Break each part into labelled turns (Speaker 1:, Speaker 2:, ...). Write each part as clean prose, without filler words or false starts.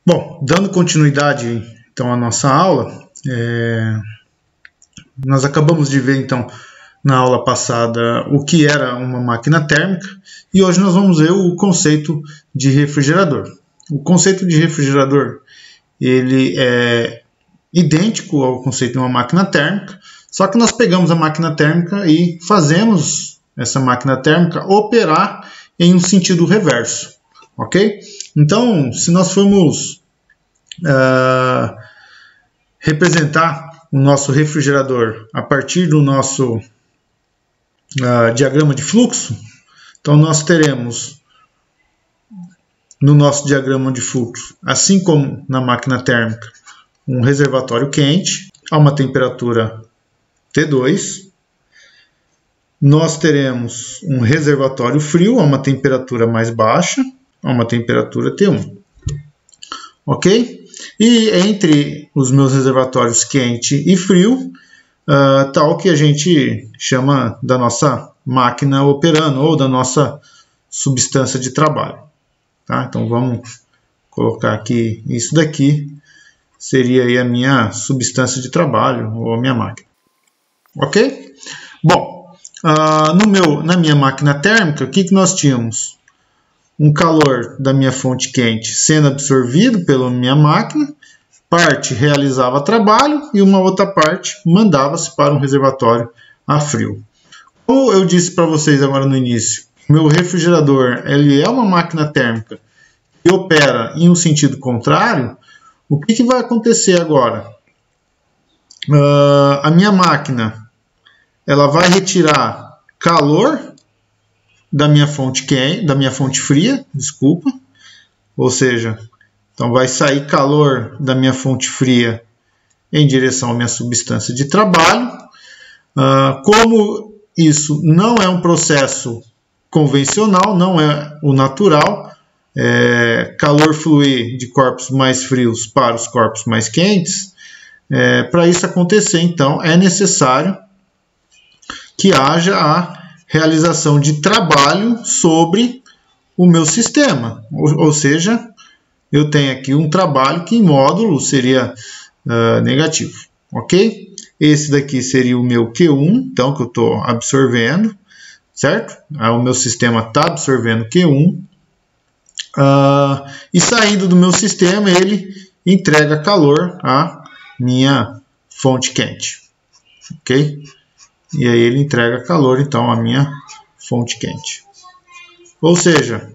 Speaker 1: Bom, dando continuidade então à nossa aula, nós acabamos de ver então na aula passada o que era uma máquina térmica e hoje nós vamos ver o conceito de refrigerador. O conceito de refrigerador ele é idêntico ao conceito de uma máquina térmica, só que nós pegamos a máquina térmica e fazemos essa máquina térmica operar em um sentido reverso, ok? Então, se nós formos representar o nosso refrigerador a partir do nosso diagrama de fluxo, então nós teremos no nosso diagrama de fluxo, assim como na máquina térmica, um reservatório quente a uma temperatura T2. Nós teremos um reservatório frio a uma temperatura mais baixa, a uma temperatura T1. Ok? E entre os meus reservatórios quente e frio, está o que a gente chama da nossa máquina operando ou da nossa substância de trabalho. Tá? Então vamos colocar aqui, isso daqui seria aí a minha substância de trabalho ou a minha máquina. Ok? Bom, na minha máquina térmica, o que nós tínhamos? Um calor da minha fonte quente sendo absorvido pela minha máquina, parte realizava trabalho e uma outra parte mandava-se para um reservatório a frio. Como eu disse para vocês agora no início, meu refrigerador ele é uma máquina térmica que opera em um sentido contrário. O que vai acontecer agora? A minha máquina ela vai retirar calor da minha fonte quente, da minha fonte fria, desculpa. Ou seja, então vai sair calor da minha fonte fria em direção à minha substância de trabalho. Como isso não é um processo convencional, não é o natural, calor fluir de corpos mais frios para os corpos mais quentes, para isso acontecer, então, é necessário que haja a realização de trabalho sobre o meu sistema. Ou seja, eu tenho aqui um trabalho que em módulo seria negativo. Ok? Esse daqui seria o meu Q1, então, que eu estou absorvendo, certo? O meu sistema está absorvendo Q1. E saindo do meu sistema, ele entrega calor à minha fonte quente. Ok? E aí ele entrega calor, então, à minha fonte quente. Ou seja,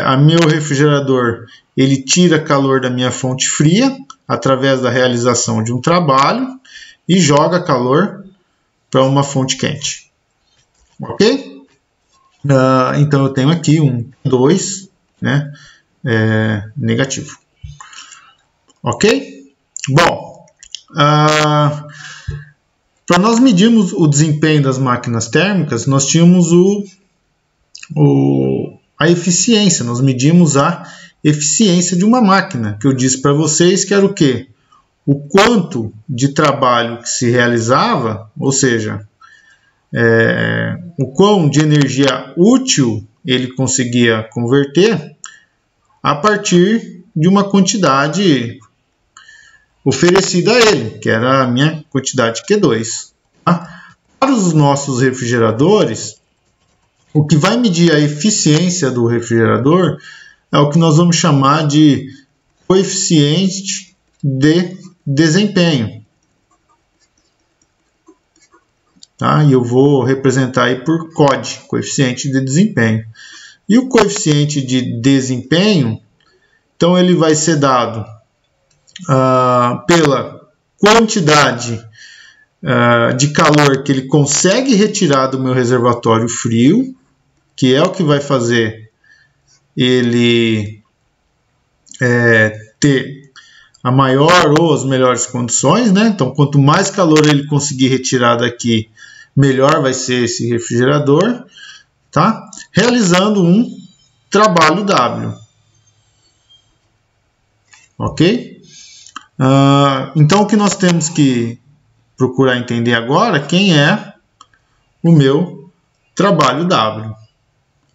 Speaker 1: a meu refrigerador ele tira calor da minha fonte fria através da realização de um trabalho e joga calor para uma fonte quente. Ok? Então eu tenho aqui um 2, né, negativo. Ok? Bom, para nós medirmos o desempenho das máquinas térmicas, nós tínhamos a eficiência, nós medimos a eficiência de uma máquina, que eu disse para vocês que era o quê? O quanto de trabalho que se realizava, ou seja, o quão de energia útil ele conseguia converter a partir de uma quantidade oferecida a ele, que era a minha quantidade Q2. Tá? Para os nossos refrigeradores, o que vai medir a eficiência do refrigerador é o que nós vamos chamar de coeficiente de desempenho. Tá? E eu vou representar aí por COD, coeficiente de desempenho. E o coeficiente de desempenho, então ele vai ser dado pela quantidade de calor que ele consegue retirar do meu reservatório frio, que é o que vai fazer ele ter a maior ou as melhores condições, né? Então, quanto mais calor ele conseguir retirar daqui, melhor vai ser esse refrigerador, tá? Realizando um trabalho W. Ok? Então, o que nós temos que procurar entender agora, quem é o meu trabalho W.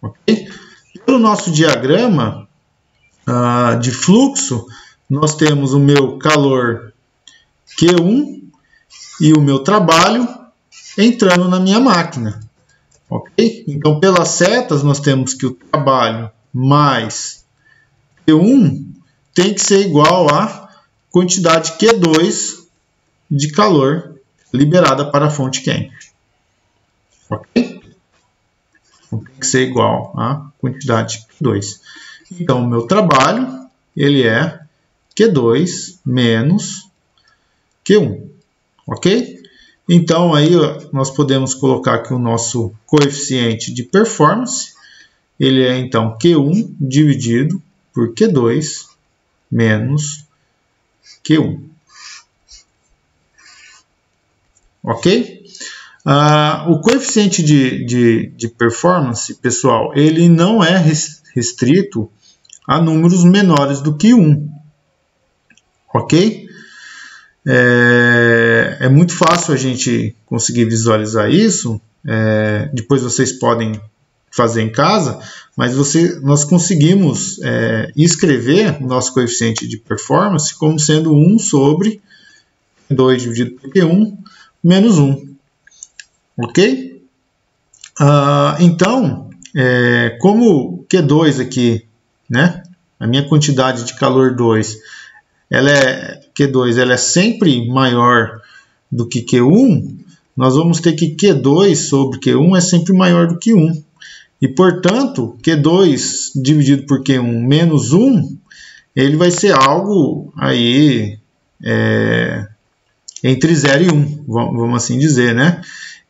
Speaker 1: Ok? Pelo nosso diagrama, de fluxo, nós temos o meu calor Q1 e o meu trabalho entrando na minha máquina. Ok? Então, pelas setas, nós temos que o trabalho mais Q1 tem que ser igual à quantidade Q2 de calor liberada para a fonte quente. Ok? Então, tem que ser igual à quantidade Q2. Então, o meu trabalho ele é Q2 menos Q1. Ok? Então, aí nós podemos colocar que o nosso coeficiente de performance ele é, então, Q1 dividido por Q2 menos Q1. Ok? O coeficiente de performance, pessoal, ele não é restrito a números menores do que 1. Ok? É muito fácil a gente conseguir visualizar isso. Depois vocês podem fazer em casa, mas nós conseguimos escrever o nosso coeficiente de performance como sendo 1 sobre 2 dividido por Q1 menos 1. Ok? Então, como Q2 aqui, né, a minha quantidade de calor 2, Q2 ela é sempre maior do que Q1, nós vamos ter que Q2 sobre Q1 é sempre maior do que 1. E, portanto, Q2 dividido por Q1 menos 1, ele vai ser algo aí entre 0 e 1, vamos assim dizer, né?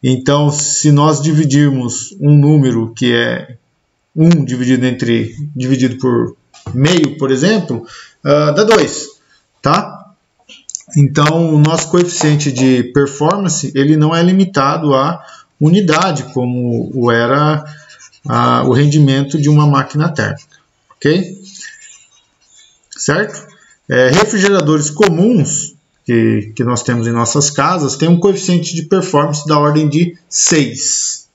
Speaker 1: Então, se nós dividirmos um número que é 1 dividido por meio, por exemplo, dá 2, tá? Então, o nosso coeficiente de performance ele não é limitado à unidade, como era o rendimento de uma máquina térmica. Ok? Certo? Refrigeradores comuns que nós temos em nossas casas têm um coeficiente de performance da ordem de 6.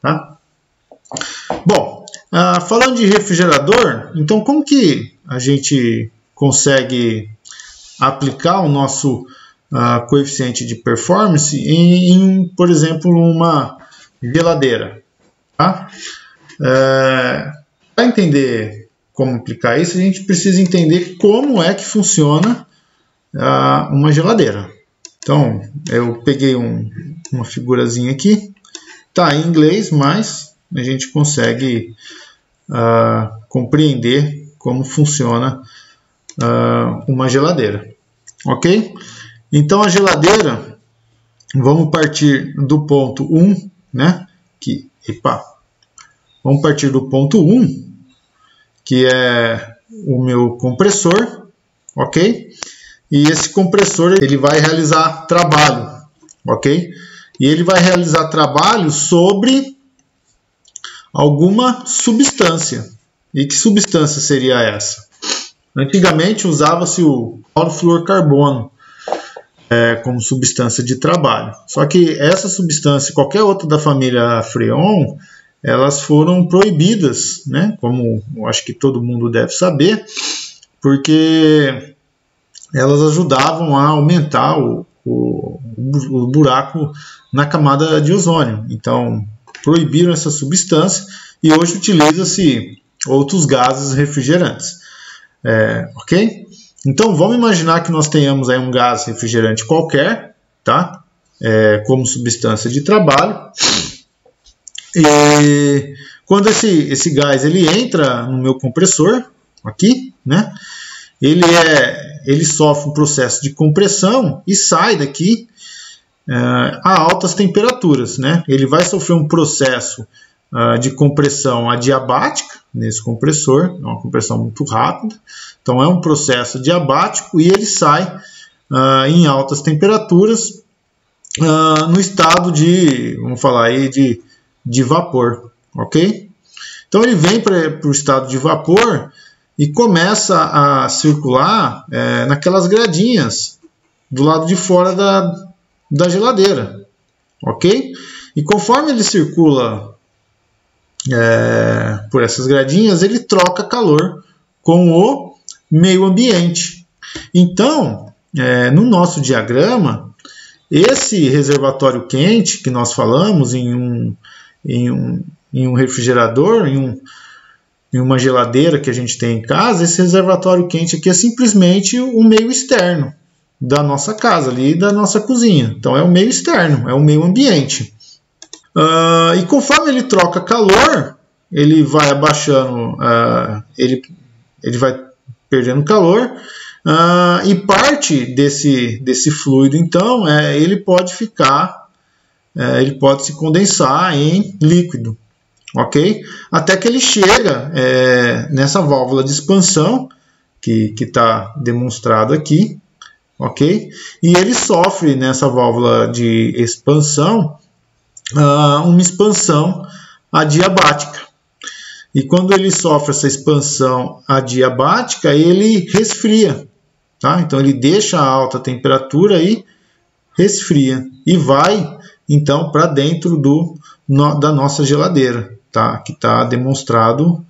Speaker 1: Tá? Bom, falando de refrigerador, então como que a gente consegue aplicar o nosso coeficiente de performance em, por exemplo, uma geladeira? Tá? Para entender como aplicar isso, a gente precisa entender como é que funciona uma geladeira. Então, eu peguei uma figurazinha aqui, está em inglês, mas a gente consegue compreender como funciona uma geladeira. Ok? Então, a geladeira, vamos partir do ponto 1, né? Vamos partir do ponto 1, que é o meu compressor, ok? E esse compressor ele vai realizar trabalho, ok? E ele vai realizar trabalho sobre alguma substância. E que substância seria essa? Antigamente usava-se o clorofluorcarbono como substância de trabalho. Só que essa substância, qualquer outra da família Freon, elas foram proibidas, né? Como eu acho que todo mundo deve saber, porque elas ajudavam a aumentar o buraco na camada de ozônio. Então, proibiram essa substância e hoje utiliza-se outros gases refrigerantes. Ok? Então, vamos imaginar que nós tenhamos aí um gás refrigerante qualquer, tá? Como substância de trabalho. E quando esse gás ele entra no meu compressor, aqui, né? Ele sofre um processo de compressão e sai daqui a altas temperaturas, né? Ele vai sofrer um processo de compressão adiabática nesse compressor, é uma compressão muito rápida, então é um processo adiabático e ele sai em altas temperaturas no estado vamos falar aí, de vapor, ok? Então ele vem para o estado de vapor e começa a circular naquelas gradinhas do lado de fora da geladeira, ok? E conforme ele circula por essas gradinhas, ele troca calor com o meio ambiente. Então, no nosso diagrama, esse reservatório quente que nós falamos em um refrigerador, em uma geladeira que a gente tem em casa, esse reservatório quente aqui é simplesmente o meio externo da nossa casa, ali da nossa cozinha. Então é o meio externo, é o meio ambiente. E conforme ele troca calor, ele vai abaixando, ele vai perdendo calor, e parte desse fluido, então, ele pode se condensar em líquido, ok? Até que ele chega nessa válvula de expansão, que está demonstrado aqui, ok? E ele sofre nessa válvula de expansão uma expansão adiabática. E quando ele sofre essa expansão adiabática, ele resfria. Tá? Então ele deixa a alta temperatura e resfria. E vai então para dentro da nossa geladeira, tá? Que está demonstrado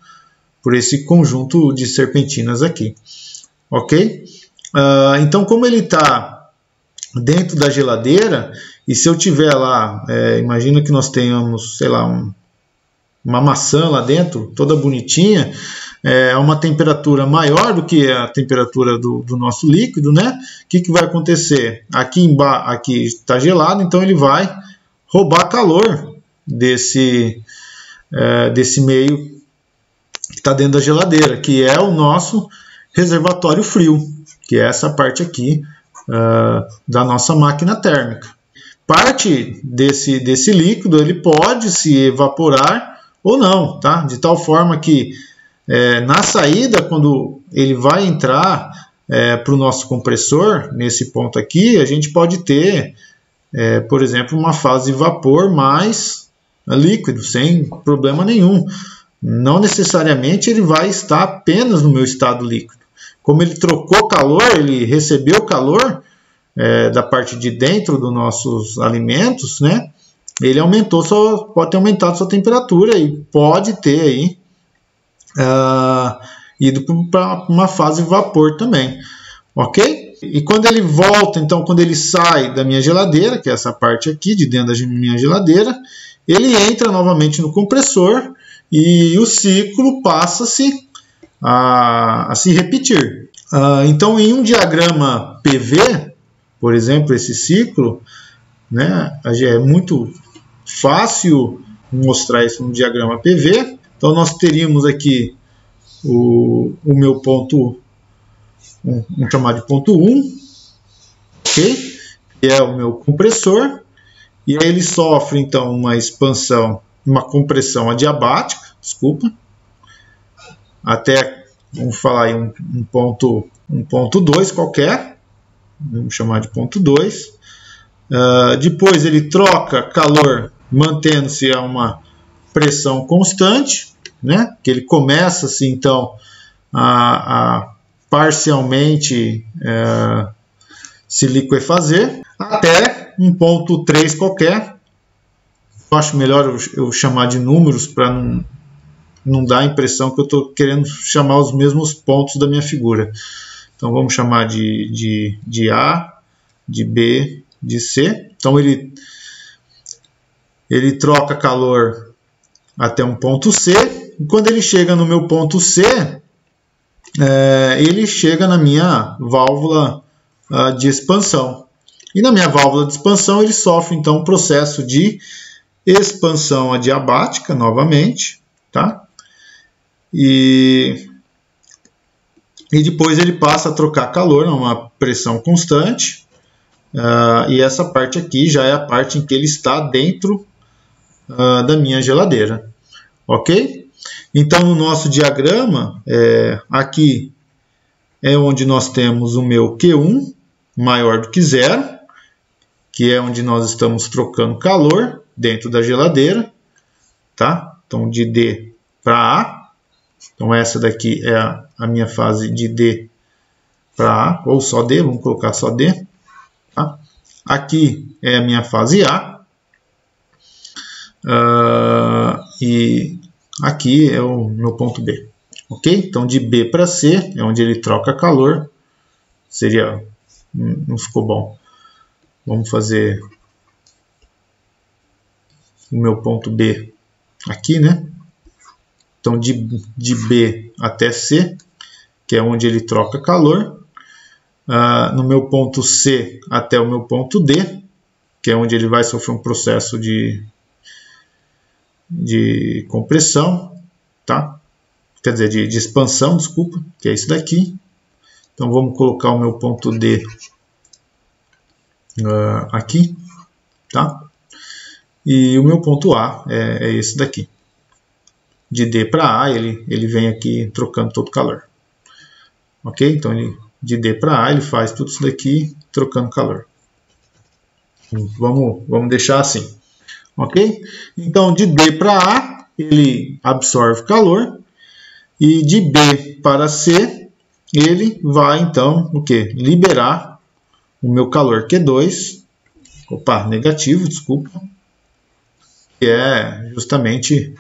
Speaker 1: por esse conjunto de serpentinas aqui. Ok? Então, como ele está dentro da geladeira, e se eu tiver lá, imagina que nós tenhamos, sei lá, uma maçã lá dentro, toda bonitinha, a uma temperatura maior do que a temperatura do nosso líquido, né? O que vai acontecer? Aqui está gelado, então ele vai roubar calor desse meio que está dentro da geladeira, que é o nosso reservatório frio, que é essa parte aqui da nossa máquina térmica. Parte desse líquido ele pode se evaporar ou não, tá? De tal forma que na saída, quando ele vai entrar para o nosso compressor, nesse ponto aqui, a gente pode ter, por exemplo, uma fase de vapor mais líquido, sem problema nenhum. Não necessariamente ele vai estar apenas no meu estado líquido. Como ele trocou calor, ele recebeu calor da parte de dentro dos nossos alimentos, né? Ele pode ter aumentado sua temperatura e pode ter aí ido para uma fase de vapor também, ok? E quando ele volta, então quando ele sai da minha geladeira, que é essa parte aqui de dentro da minha geladeira, ele entra novamente no compressor e o ciclo passa-se a se repetir. Então, em um diagrama PV, por exemplo, esse ciclo, né, é muito fácil mostrar isso no diagrama PV. Então, nós teríamos aqui o meu ponto, vamos chamar de ponto 1, ok? Que é o meu compressor. E aí ele sofre, então, uma compressão adiabática, até, vamos falar aí, um ponto 2 qualquer, vamos chamar de ponto 2. Depois ele troca calor, mantendo-se a uma pressão constante, né? Que ele começa, assim, então, a parcialmente se liquefazer, até um ponto 3 qualquer. Eu acho melhor eu chamar de números para não dar a impressão que eu estou querendo chamar os mesmos pontos da minha figura. Então vamos chamar de A, de B, de C. Então ele troca calor até um ponto C. E quando ele chega no meu ponto C, ele chega na minha válvula de expansão. E na minha válvula de expansão ele sofre então um processo de expansão adiabática novamente, tá? E depois ele passa a trocar calor a uma pressão constante. E essa parte aqui já é a parte em que ele está dentro da minha geladeira, ok? Então no nosso diagrama, aqui é onde nós temos o meu Q1 maior do que 0, que é onde nós estamos trocando calor dentro da geladeira, tá? Então de D para A. Então essa daqui é a minha fase de D para A, ou só D, vamos colocar só D. Tá? Aqui é a minha fase A. E aqui é o meu ponto B. Ok? Então, de B para C é onde ele troca calor. Seria... não ficou bom. Vamos fazer o meu ponto B aqui, né? Então, de B até C, que é onde ele troca calor. No meu ponto C até o meu ponto D, que é onde ele vai sofrer um processo de compressão, tá? Quer dizer, de expansão, desculpa, que é isso daqui. Então, vamos colocar o meu ponto D aqui, tá? E o meu ponto A é esse daqui. De D para A, ele vem aqui trocando todo o calor. Ok? Então, de D para A, ele faz tudo isso daqui trocando calor. Vamos deixar assim. Ok? Então, de D para A, ele absorve calor. E de B para C, ele vai, então, o quê? Liberar o meu calor Q2. Opa, negativo, desculpa. Que é justamente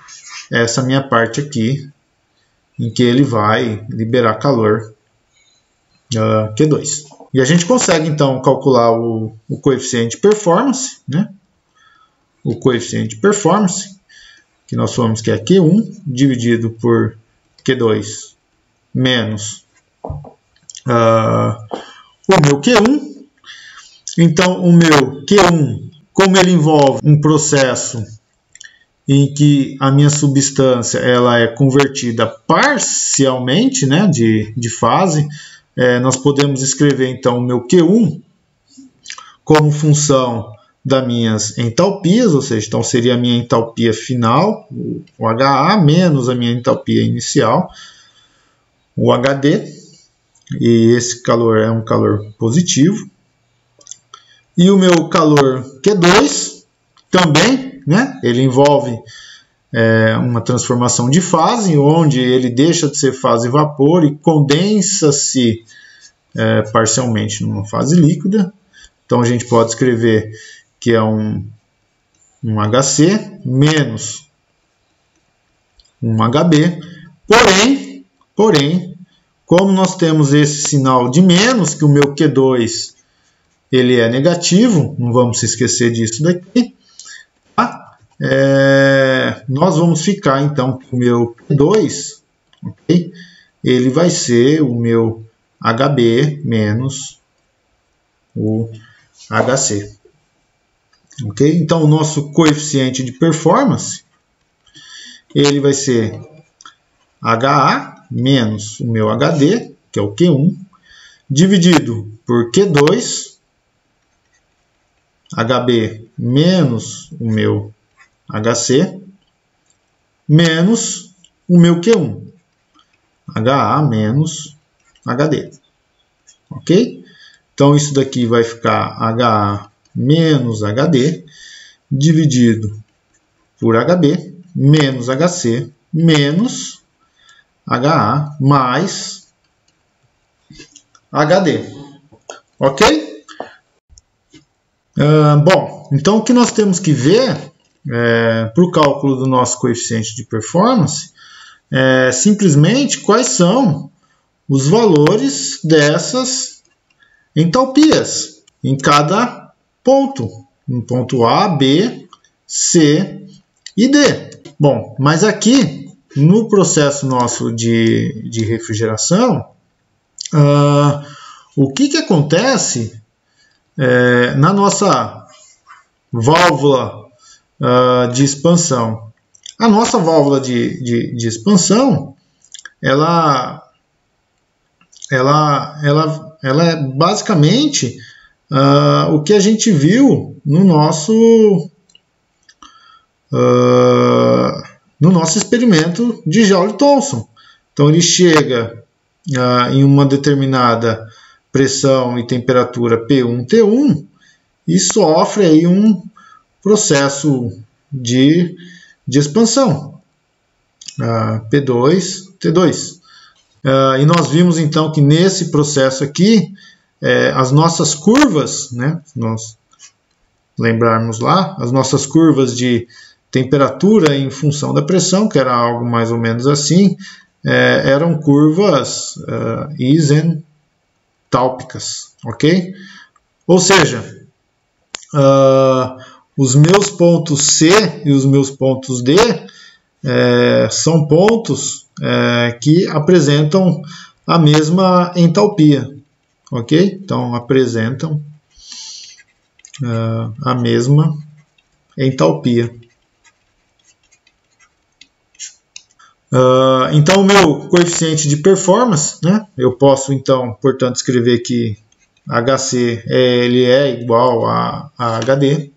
Speaker 1: essa minha parte aqui, em que ele vai liberar calor Q2. E a gente consegue, então, calcular o coeficiente de performance, né? O coeficiente de performance, que nós falamos que é Q1 dividido por Q2 menos o meu Q1. Então, o meu Q1, como ele envolve um processo em que a minha substância ela é convertida parcialmente, né, de fase, nós podemos escrever então o meu Q1 como função das minhas entalpias, ou seja, então seria a minha entalpia final, o HA, menos a minha entalpia inicial, o HD, e esse calor é um calor positivo. E o meu calor Q2 também, né, ele envolve uma transformação de fase, onde ele deixa de ser fase vapor e condensa-se parcialmente numa fase líquida. Então a gente pode escrever que é um HC menos um HB, porém, como nós temos esse sinal de menos, que o meu Q2 ele é negativo, não vamos se esquecer disso daqui, tá? Nós vamos ficar então com o meu Q2, ok? Ele vai ser o meu HB menos o HC. Ok? Então, o nosso coeficiente de performance ele vai ser HA menos o meu HD, que é o Q1, dividido por Q2, HB menos o meu HC, menos o meu Q1, HA menos HD. Ok? Então, isso daqui vai ficar HA menos HD, dividido por HB, menos HC, menos HA, mais HD. Ok? Bom, então o que nós temos que ver para o cálculo do nosso coeficiente de performance é simplesmente quais são os valores dessas entalpias em cada ponto, em ponto A, B, C e D. Bom, mas aqui no processo nosso de refrigeração, o que acontece na nossa válvula de expansão? A nossa válvula de expansão, ela é basicamente o que a gente viu no nosso experimento de Joule-Thomson. Então ele chega em uma determinada pressão e temperatura P1, T1 e sofre aí um processo de expansão P2, T2. E nós vimos então que nesse processo aqui as nossas curvas, né, se nós lembrarmos lá, as nossas curvas de temperatura em função da pressão, que era algo mais ou menos assim, eram curvas isentálpicas, ok? Ou seja, os meus pontos C e os meus pontos D são pontos que apresentam a mesma entalpia, ok? Então, apresentam a mesma entalpia. Então, o meu coeficiente de performance, né? Eu posso, então, portanto, escrever que HC ele é igual a HD,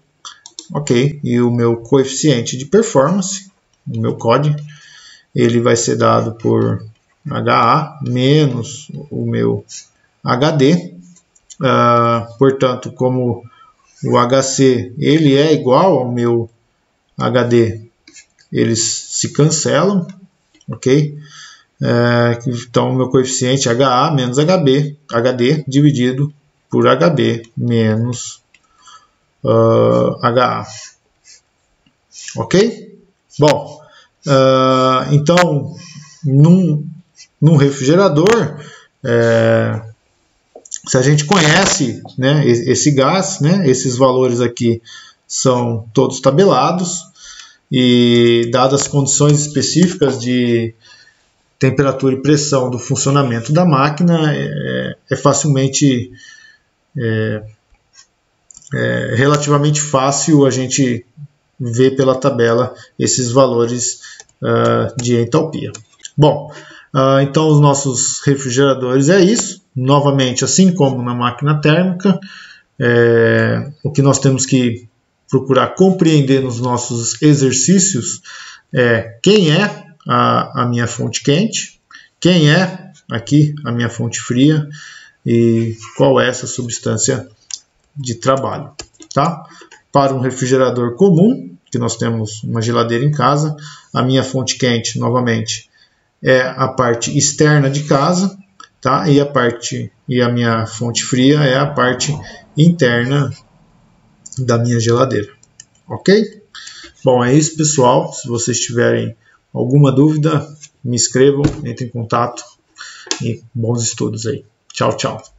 Speaker 1: ok? E o meu coeficiente de performance, o meu COD, ele vai ser dado por HA menos o meu HD. Portanto, como o HC ele é igual ao meu HD, eles se cancelam, ok? Então, o meu coeficiente HA menos HD dividido por HB menos HA. Ok? Bom, então, num refrigerador, se a gente conhece, né, esse gás, né, esses valores aqui são todos tabelados e dadas as condições específicas de temperatura e pressão do funcionamento da máquina, é facilmente relativamente fácil a gente ver pela tabela esses valores de entalpia. Bom, então os nossos refrigeradores é isso. Novamente, assim como na máquina térmica, o que nós temos que procurar compreender nos nossos exercícios é quem é a minha fonte quente, quem é aqui a minha fonte fria e qual é essa substância de trabalho. Tá? Para um refrigerador comum, que nós temos uma geladeira em casa, a minha fonte quente, novamente, é a parte externa de casa, tá? E a minha fonte fria é a parte interna da minha geladeira. Ok? Bom, é isso, pessoal. Se vocês tiverem alguma dúvida, me escrevam, entrem em contato e bons estudos aí. Tchau, tchau.